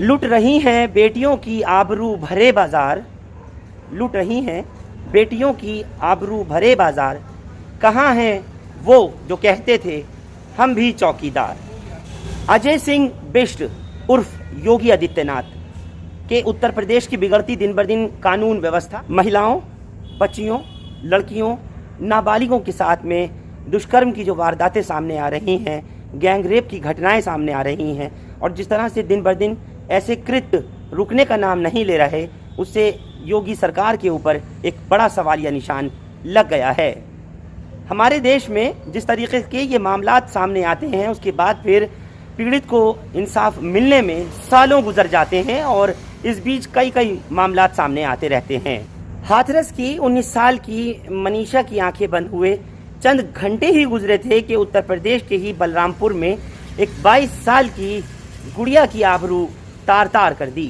लूट रही हैं बेटियों की आबरू भरे बाजार, लूट रही हैं बेटियों की आबरू भरे बाजार, कहाँ हैं वो जो कहते थे हम भी चौकीदार। अजय सिंह बिष्ट उर्फ योगी आदित्यनाथ के उत्तर प्रदेश की बिगड़ती दिन ब दिन कानून व्यवस्था, महिलाओं, बच्चियों, लड़कियों, नाबालिगों के साथ में दुष्कर्म की जो वारदातें सामने आ रही हैं, गैंग रेप की घटनाएं सामने आ रही हैं, और जिस तरह से दिन ब दिन ऐसे कृत्य रुकने का नाम नहीं ले रहे, उससे योगी सरकार के ऊपर एक बड़ा सवालिया निशान लग गया है। हमारे देश में जिस तरीके के ये मामलात सामने आते हैं, उसके बाद फिर पीड़ित को इंसाफ मिलने में सालों गुजर जाते हैं और इस बीच कई मामलात सामने आते रहते हैं। हाथरस की 19 साल की मनीषा की आंखें बंद हुए चंद घंटे ही गुजरे थे कि उत्तर प्रदेश के ही बलरामपुर में एक 22 साल की गुड़िया की आबरू तार तार कर दी।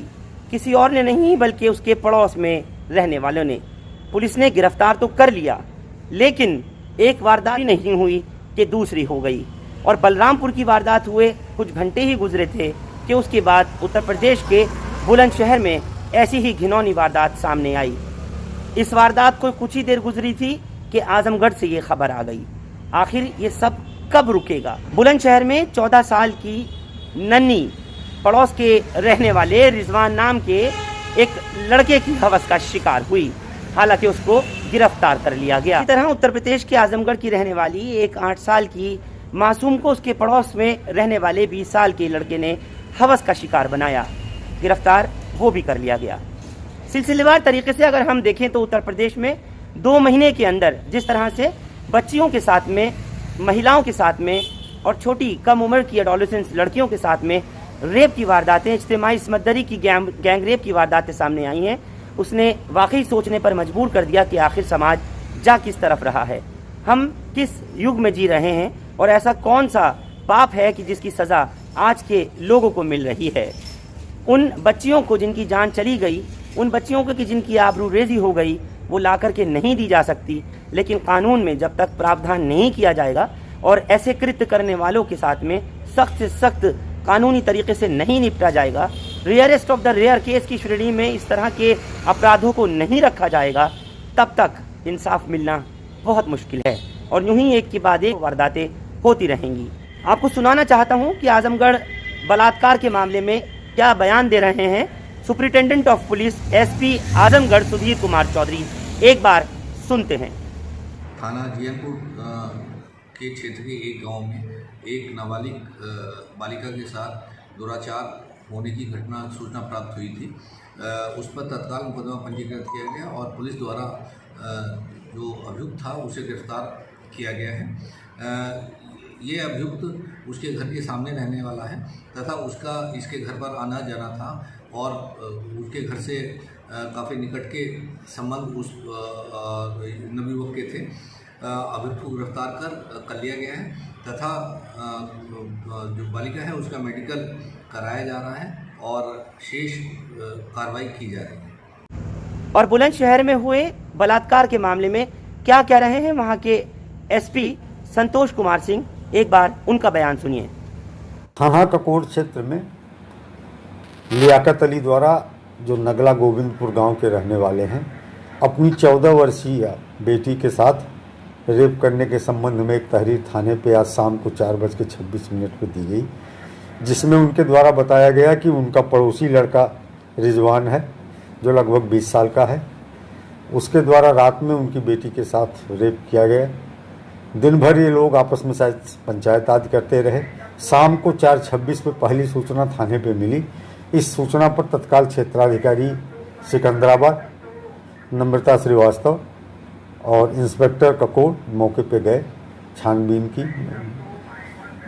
किसी और ने नहीं बल्कि उसके पड़ोस में रहने वालों ने। पुलिस ने गिरफ्तार तो कर लिया, लेकिन एक वारदात नहीं हुई कि दूसरी हो गई, और बलरामपुर की वारदात हुए कुछ घंटे ही गुजरे थे कि उसके बाद उत्तर प्रदेश के बुलंदशहर में ऐसी ही घिनौनी वारदात सामने आई। इस वारदात को कुछ ही देर गुजरी थी कि आजमगढ़ से ये खबर आ गई। आखिर ये सब कब रुकेगा? बुलंदशहर में 14 साल की नन्ही पड़ोस के रहने वाले रिजवान नाम के एक लड़के की हवस का शिकार हुई, हालांकि उसको गिरफ्तार कर लिया गया। इसी तरह उत्तर प्रदेश के आजमगढ़ की रहने वाली एक 8 साल की मासूम को उसके पड़ोस में रहने वाले 20 साल के लड़के ने हवस का शिकार बनाया, गिरफ्तार वो भी कर लिया गया। सिलसिलेवार तरीके से अगर हम देखें तो उत्तर प्रदेश में 2 महीने के अंदर जिस तरह से बच्चियों के साथ में, महिलाओं के साथ में और छोटी कम उम्र की एडोलेसेंस लड़कियों के साथ में रेप की वारदातें, इज्तिमाई इस्मतदरी की गैंग रेप की वारदातें सामने आई हैं, उसने वाकई सोचने पर मजबूर कर दिया कि आखिर समाज जा किस तरफ रहा है, हम किस युग में जी रहे हैं, और ऐसा कौन सा पाप है कि जिसकी सज़ा आज के लोगों को मिल रही है। उन बच्चियों को जिनकी जान चली गई, उन बच्चियों को कि जिनकी आबरू रेजी हो गई, वो ला करके नहीं दी जा सकती, लेकिन कानून में जब तक प्रावधान नहीं किया जाएगा और ऐसे कृत्य करने वालों के साथ में सख्त से सख्त कानूनी तरीके से नहीं निपटा जाएगा, rarest of the rare case की श्रेणी में इस तरह के अपराधों को नहीं रखा जाएगा, तब तक इंसाफ मिलना बहुत मुश्किल है, और यूं ही एक के बाद एक वारदातें होती रहेंगी। आपको सुनाना चाहता हूं कि आजमगढ़ बलात्कार के मामले में क्या बयान दे रहे हैं superintendent of police SP Azamgarh Sudhir Kumar Chaudhary. एक बार सुनते हैं। थाना जियनपुर के क्षेत्र के एक गांव में एक नाबालिग बालिका के साथ दुराचार होने की घटना सूचना प्राप्त हुई थी। उस पर तत्काल मुकदमा पंजीकृत किया गया और पुलिस द्वारा जो अभियुक्त था उसे गिरफ्तार किया गया है। ये अभियुक्त उसके घर के सामने रहने वाला है तथा उसका इसके घर पर आना जाना था, और उसके घर से काफ़ी निकट के संबंध उस नवयुवक के थे। अभियुक्त को गिरफ्तार कर लिया गया है तथा जो बालिका है उसका मेडिकल कराया जा रहा है और शेष कार्रवाई की जा रही है। और बुलंदशहर में हुए बलात्कार के मामले में क्या कह रहे हैं वहां के एसपी संतोष कुमार सिंह, एक बार उनका बयान सुनिए। थाना ककोर क्षेत्र में लियाकत अली द्वारा, जो नगला गोविंदपुर गांव के रहने वाले हैं, अपनी 14 वर्षीय बेटी के साथ रेप करने के संबंध में एक तहरीर थाने पे आज शाम को 4:26 पर दी गई, जिसमें उनके द्वारा बताया गया कि उनका पड़ोसी लड़का रिजवान है जो लगभग 20 साल का है, उसके द्वारा रात में उनकी बेटी के साथ रेप किया गया। दिन भर ये लोग आपस में शायद पंचायत आदि करते रहे। शाम को 4:26 पे पहली सूचना थाने पे मिली। इस सूचना पर तत्काल क्षेत्राधिकारी सिकंदराबाद नम्रता श्रीवास्तव और इंस्पेक्टर ककोर मौके पे गए। छानबीन की,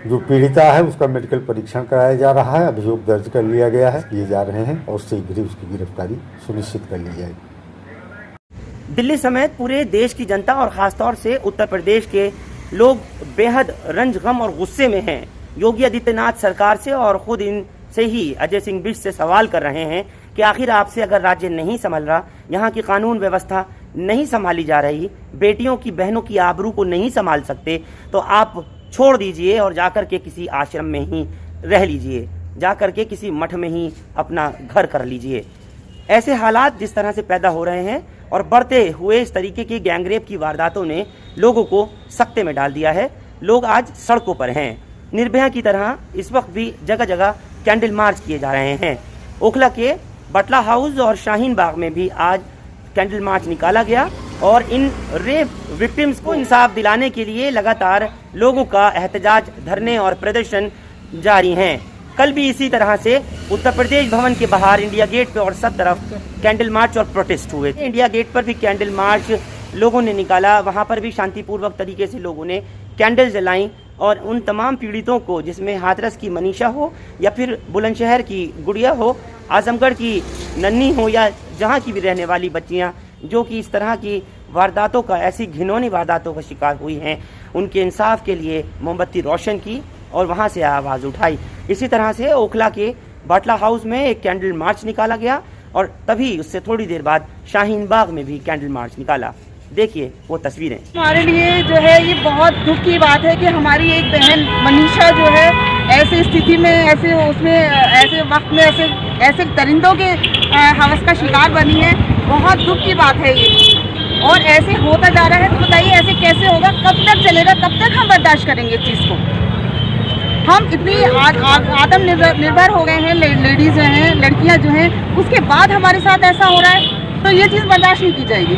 जो पीड़िता है उसका मेडिकल परीक्षण कराया जा रहा है, अभियोग दर्ज कर लिया गया है, किए जा रहे हैं और शीघ्र ही उसकी गिरफ्तारी सुनिश्चित कर ली जाएगी। दिल्ली समेत पूरे देश की जनता और खासतौर से उत्तर प्रदेश के लोग बेहद रंज गम और गुस्से में हैं योगी आदित्यनाथ सरकार से, और खुद इनसे ही अजय सिंह बिष्ट से सवाल कर रहे हैं कि आखिर आपसे अगर राज्य नहीं संभल रहा, यहाँ की कानून व्यवस्था नहीं संभाली जा रही, बेटियों की बहनों की आबरू को नहीं संभाल सकते, तो आप छोड़ दीजिए और जाकर के किसी आश्रम में ही रह लीजिए। जा कर के किसी मठ में ही अपना घर कर लीजिए। ऐसे हालात जिस तरह से पैदा हो रहे हैं और बढ़ते हुए इस तरीके की गैंगरेप की वारदातों ने लोगों को सकते में डाल दिया है। लोग आज सड़कों पर हैं। निर्भया की तरह इस वक्त भी जगह जगह कैंडल मार्च किए जा रहे हैं। ओखला के बटला हाउस और शाहीन बाग में भी आज कैंडल मार्च निकाला गया और इन रेप विक्टिम्स को इंसाफ दिलाने के लिए लगातार लोगों का एहतजाज, धरने और प्रदर्शन जारी हैं। कल भी इसी तरह से उत्तर प्रदेश भवन के बाहर इंडिया गेट पे और सब तरफ कैंडल मार्च और प्रोटेस्ट हुए। इंडिया गेट पर भी कैंडल मार्च लोगों ने निकाला, वहां पर भी शांतिपूर्वक तरीके से लोगों ने कैंडल जलाई और उन तमाम पीड़ितों को, जिसमें हाथरस की मनीषा हो या फिर बुलंदशहर की गुड़िया हो, आजमगढ़ की नन्ही हो या जहाँ की भी रहने वाली बच्चियाँ जो कि इस तरह की वारदातों का, ऐसी घिनौनी वारदातों का शिकार हुई हैं, उनके इंसाफ के लिए मोमबत्ती रोशन की और वहाँ से आवाज़ उठाई। इसी तरह से ओखला के बाटला हाउस में एक कैंडल मार्च निकाला गया और तभी उससे थोड़ी देर बाद शाहीन बाग में भी कैंडल मार्च निकाला। देखिए वो तस्वीरें। हमारे लिए जो है ये बहुत दुख की बात है कि हमारी एक बहन मनीषा जो है ऐसी स्थिति में, ऐसे वक्त में ऐसे दरिंदों के हवस का शिकार बनी है। बहुत दुख की बात है ये और ऐसे होता जा रहा है। तो बताइए ऐसे कैसे होगा, कब तक चलेगा, कब तक हम बर्दाश्त करेंगे इस चीज़ को। हम इतनी आत्मनिर्भर हो गए हैं, लेडीज़ जो हैं, लड़कियां जो हैं, उसके बाद हमारे साथ ऐसा हो रहा है तो ये चीज़ बर्दाश्त नहीं की जाएगी।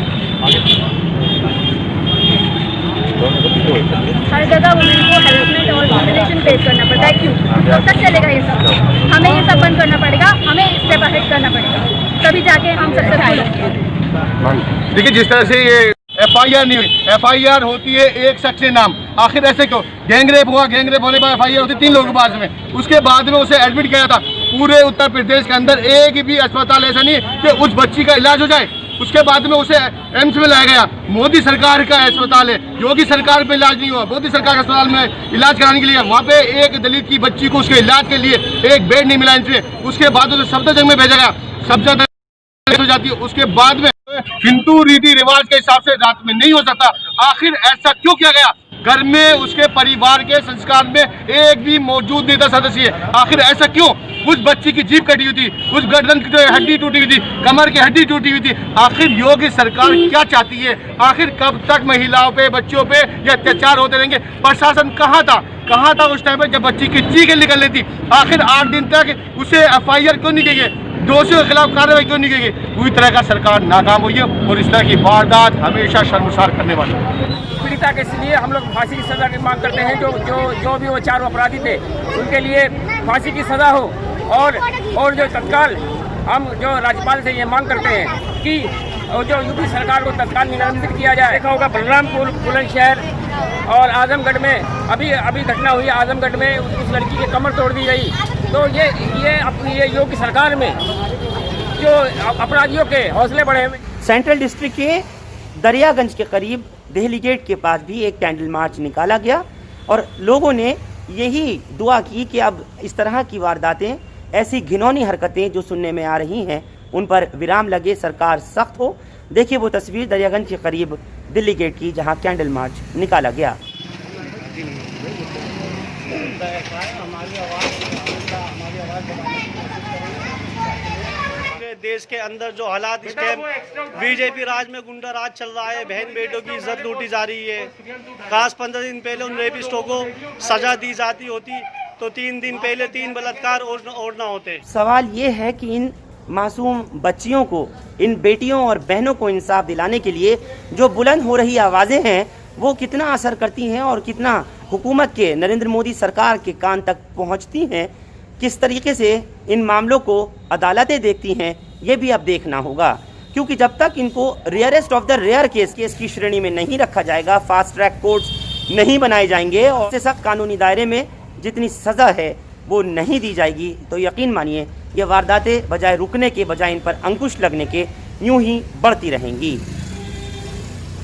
हर जगह वुमेन को हैरेसमेंट और डिस्क्रिमिनेशन फेस करना पड़ता है। क्यों? कब तक चलेगा ये सब? हमें ये सब बंद करना पड़ेगा, हमें स्टेप अहेड करना पड़ेगा, तभी जाके हम सक्सेसफुल होंगे। देखिए जिस तरह से ये FIR नहीं हुई, FIR होती है एक शख्स के नाम, आखिर ऐसे क्यों? गैंगरेप हुआ, गैंगरेप होने पर FIR होती 3 लोगों के पास में, उसके बाद में उसे एडमिट किया था। पूरे उत्तर प्रदेश के अंदर एक भी अस्पताल ऐसा नहीं कि उस बच्ची का इलाज हो जाए। उसके बाद में उसे एम्स में लाया गया। मोदी सरकार का अस्पताल है, योगी सरकार में इलाज नहीं हुआ। मोदी सरकार के अस्पताल में इलाज कराने के लिए वहाँ पे एक दलित की बच्ची को उसके इलाज के लिए एक बेड नहीं मिला इनसे। उसके बाद उसे सफदरजंग में भेजा गया, सफदरजंग हो जाती है। उसके बाद में हिंदू रीति रिवाज के हिसाब से रात में नहीं हो सकता। आखिर ऐसा क्यों किया गया? घर में उसके परिवार के संस्कार में एक भी मौजूद नहीं था सदस्य। आखिर ऐसा क्यों? उस बच्ची की जीभ कटी हुई थी, उस गर्दन की जो हड्डी टूटी हुई थी, कमर की हड्डी टूटी हुई थी। आखिर योगी सरकार क्या चाहती है? आखिर कब तक महिलाओं पे, बच्चों पे ये अत्याचार होते रहेंगे? प्रशासन कहाँ था उस टाइम पे जब बच्ची की चीखें निकल रही थी? आखिर 8 दिन तक उसे FIR क्यों नहीं की गई? दोषियों के खिलाफ कार्रवाई क्यों नहीं की गई? पूरी तरह का सरकार नाकाम हुई है और इस तरह की वारदात हमेशा शर्मसार करने वाली है। पीड़िता के लिए हम लोग फांसी की सज़ा की मांग करते हैं। जो भी वो 4 अपराधी थे उनके लिए फांसी की सज़ा हो और जो तत्काल हम जो राज्यपाल से ये मांग करते हैं कि जो यूपी सरकार को तत्काल निलंबित किया जाए। देखा होगा बलरामपुर, बुलंदशहर और आजमगढ़ में अभी घटना हुई। आजमगढ़ में उस लड़की की कमर तोड़ दी गई। तो ये अपनी योगी सरकार में जो अपराधियों के हौसले बढ़े हुए। सेंट्रल डिस्ट्रिक्ट के दरियागंज के करीब दिल्ली गेट के पास भी एक कैंडल मार्च निकाला गया और लोगों ने यही दुआ की कि अब इस तरह की वारदातें, ऐसी घिनौनी हरकतें जो सुनने में आ रही हैं, उन पर विराम लगे, सरकार सख्त हो। देखिए वो तस्वीर दरियागंज के करीब दिल्ली गेट की, जहां कैंडल मार्च निकाला गया। देश के अंदर जो हालात इस टाइम बीजेपी राज में गुंडा राज चल रहा है, बहन बेटों की इज्जत लूटी जा रही है। काश 15 दिन पहले उन रेपिस्टों को सजा दी जाती होती तो 3 दिन पहले 3 बलात्कार और ना होते। सवाल ये है कि इन मासूम बच्चियों को, इन बेटियों और बहनों को इंसाफ दिलाने के लिए जो बुलंद हो रही आवाज़ें हैं वो कितना असर करती हैं और कितना हुकूमत के, नरेंद्र मोदी सरकार के कान तक पहुंचती हैं, किस तरीके से इन मामलों को अदालतें देखती हैं, ये भी अब देखना होगा। क्योंकि जब तक इनको rarest of the rare case की श्रेणी में नहीं रखा जाएगा, फास्ट ट्रैक कोर्ट्स नहीं बनाए जाएंगे और इससे सख्त कानूनी दायरे में जितनी सज़ा है वो नहीं दी जाएगी, तो यकीन मानिए ये वारदातें बजाय रुकने के, बजाय इन पर अंकुश लगने के, यूं ही बढ़ती रहेंगी।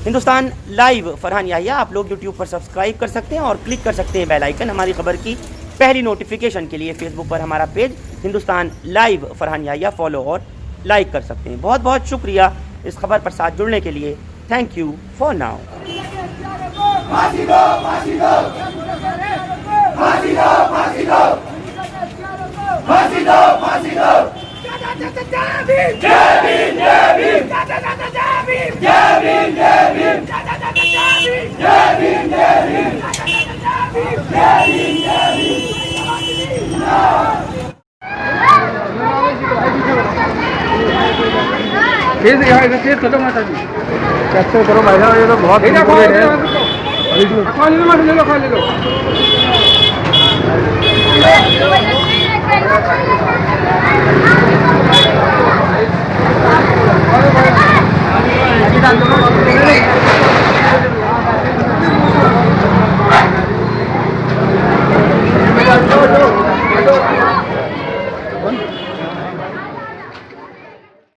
हिंदुस्तान लाइव फरहान याहिया आप लोग यूट्यूब पर सब्सक्राइब कर सकते हैं और क्लिक कर सकते हैं बेल आइकन हमारी खबर की पहली नोटिफिकेशन के लिए। फेसबुक पर हमारा page Hindustan live Farhan Yahiya follow और लाइक कर सकते हैं। बहुत बहुत शुक्रिया इस खबर पर साथ जुड़ने के लिए। Thank you for now. फांसी दो, फांसी दो, फांसी दो, फांसी दो, फांसी दो। फांसी दो फांसी दो करो भाई साहब, ये तो बहुत है।